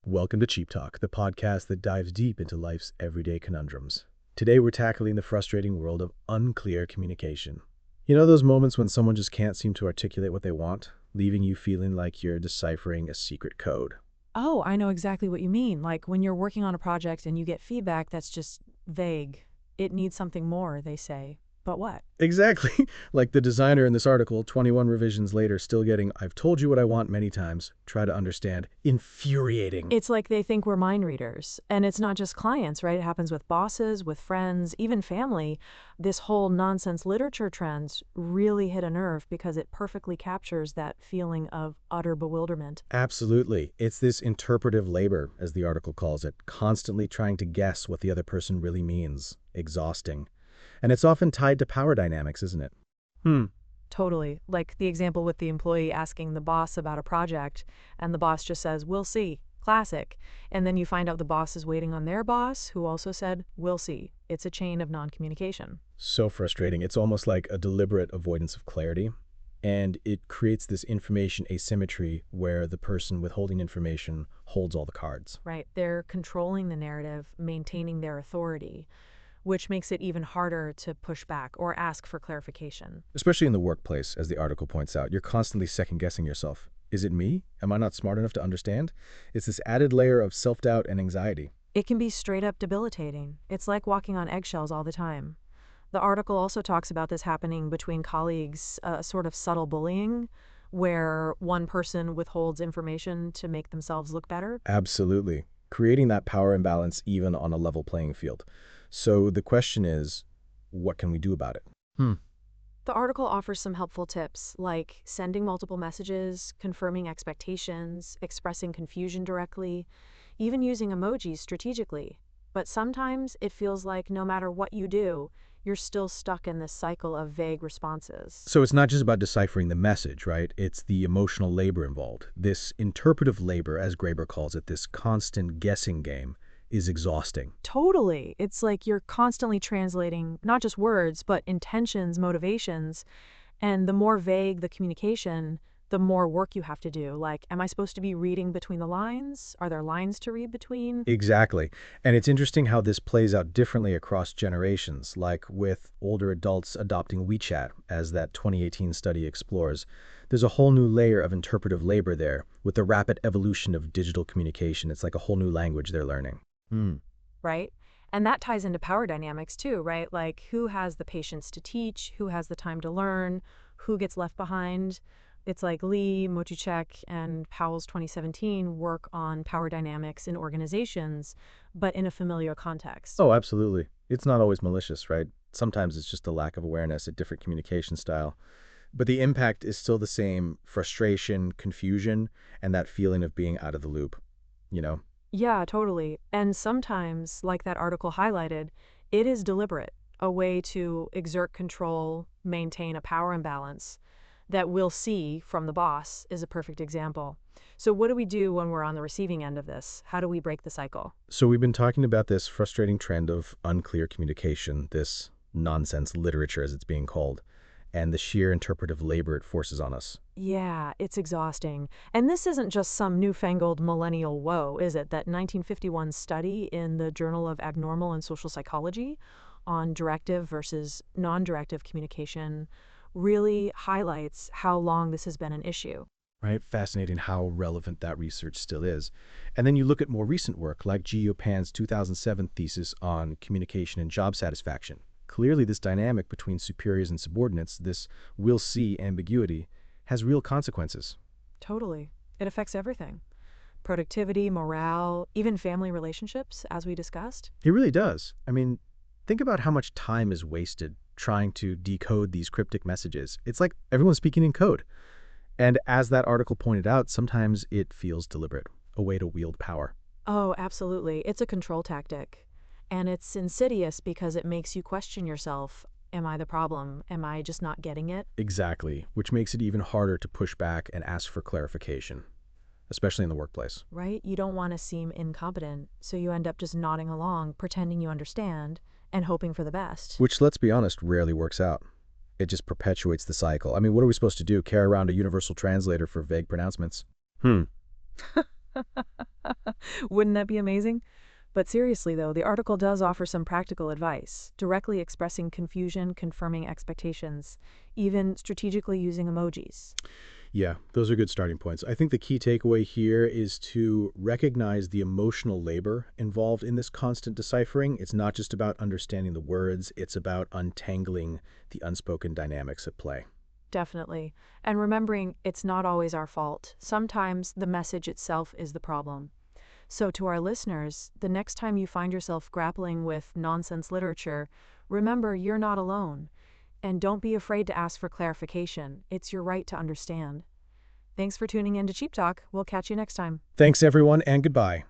Welcome to Cheap Talk, the podcast that dives deep into life's everyday conundrums. Today we're tackling the frustrating world of unclear communication. You know those moments when someone just can't seem to articulate what they want, leaving you feeling like you're deciphering a secret code? Oh, I know exactly what you mean. Like when you're working on a project and you get feedback that's just vague. It needs something more, they say. But what? Exactly. Like the designer in this article, 21 revisions later, still getting, "I've told you what I want many times, try to understand." Infuriating. It's like they think we're mind readers. And it's not just clients, right? It happens with bosses, with friends, even family. This whole nonsense literature trends really hit a nerve because it perfectly captures that feeling of utter bewilderment. Absolutely. It's this interpretive labor, as the article calls it, constantly trying to guess what the other person really means. Exhausting. And it's often tied to power dynamics, isn't it? Totally. Like the example with the employee asking the boss about a project, and the boss just says, "We'll see." Classic. And then you find out the boss is waiting on their boss, who also said, "We'll see." It's a chain of non-communication. So frustrating. It's almost like a deliberate avoidance of clarity. And it creates this information asymmetry where the person withholding information holds all the cards. Right. They're controlling the narrative, maintaining their authority, which makes it even harder to push back or ask for clarification. Especially in the workplace, as the article points out, you're constantly second guessing yourself. Is it me? Am I not smart enough to understand? It's this added layer of self-doubt and anxiety. It can be straight up debilitating. It's like walking on eggshells all the time. The article also talks about this happening between colleagues, a sort of subtle bullying, where one person withholds information to make themselves look better. Absolutely. Creating that power imbalance even on a level playing field. So the question is, what can we do about it? The article offers some helpful tips, like sending multiple messages, confirming expectations, expressing confusion directly, even using emojis strategically. But sometimes it feels like no matter what you do, you're still stuck in this cycle of vague responses. So it's not just about deciphering the message, right? It's the emotional labor involved. This interpretive labor, as Graeber calls it, this constant guessing game, is exhausting. Totally. It's like you're constantly translating not just words, but intentions, motivations. And the more vague the communication, the more work you have to do. Like, am I supposed to be reading between the lines? Are there lines to read between? Exactly. And it's interesting how this plays out differently across generations, like with older adults adopting WeChat, as that 2018 study explores. There's a whole new layer of interpretive labor there. With the rapid evolution of digital communication, it's like a whole new language they're learning. Right? And that ties into power dynamics too, right? Like who has the patience to teach, who has the time to learn, who gets left behind. It's like Lee, Motuchek, and Powell's 2017 work on power dynamics in organizations, but in a familiar context. Oh, absolutely. It's not always malicious, right? Sometimes it's just a lack of awareness, a different communication style. But the impact is still the same: frustration, confusion, and that feeling of being out of the loop, you know? Yeah, totally. And sometimes, like that article highlighted, it is deliberate, a way to exert control, maintain a power imbalance that we'll see from the boss is a perfect example. So what do we do when we're on the receiving end of this? How do we break the cycle? So we've been talking about this frustrating trend of unclear communication, this nonsense literature as it's being called, and the sheer interpretive labor it forces on us. Yeah, it's exhausting. And this isn't just some newfangled millennial woe, is it? That 1951 study in the Journal of Abnormal and Social Psychology on directive versus non-directive communication really highlights how long this has been an issue. Right? Fascinating how relevant that research still is. And then you look at more recent work like Gio Pan's 2007 thesis on communication and job satisfaction. Clearly, this dynamic between superiors and subordinates, this "we'll see" ambiguity, has real consequences. Totally. It affects everything. Productivity, morale, even family relationships, as we discussed. It really does. I mean, think about how much time is wasted trying to decode these cryptic messages. It's like everyone's speaking in code. And as that article pointed out, sometimes it feels deliberate, a way to wield power. Oh, absolutely. It's a control tactic. And it's insidious because it makes you question yourself. Am I the problem? Am I just not getting it? Exactly, which makes it even harder to push back and ask for clarification, especially in the workplace. Right? You don't want to seem incompetent, so you end up just nodding along, pretending you understand, and hoping for the best. Which, let's be honest, rarely works out. It just perpetuates the cycle. I mean, what are we supposed to do? Carry around a universal translator for vague pronouncements? Hmm. Wouldn't that be amazing? But seriously, though, the article does offer some practical advice, directly expressing confusion, confirming expectations, even strategically using emojis. Yeah, those are good starting points. I think the key takeaway here is to recognize the emotional labor involved in this constant deciphering. It's not just about understanding the words, it's about untangling the unspoken dynamics at play. Definitely. And remembering it's not always our fault. Sometimes the message itself is the problem. So, to our listeners, the next time you find yourself grappling with nonsense literature, remember you're not alone. And don't be afraid to ask for clarification. It's your right to understand. Thanks for tuning in to Cheap Talk. We'll catch you next time. Thanks, everyone, and goodbye.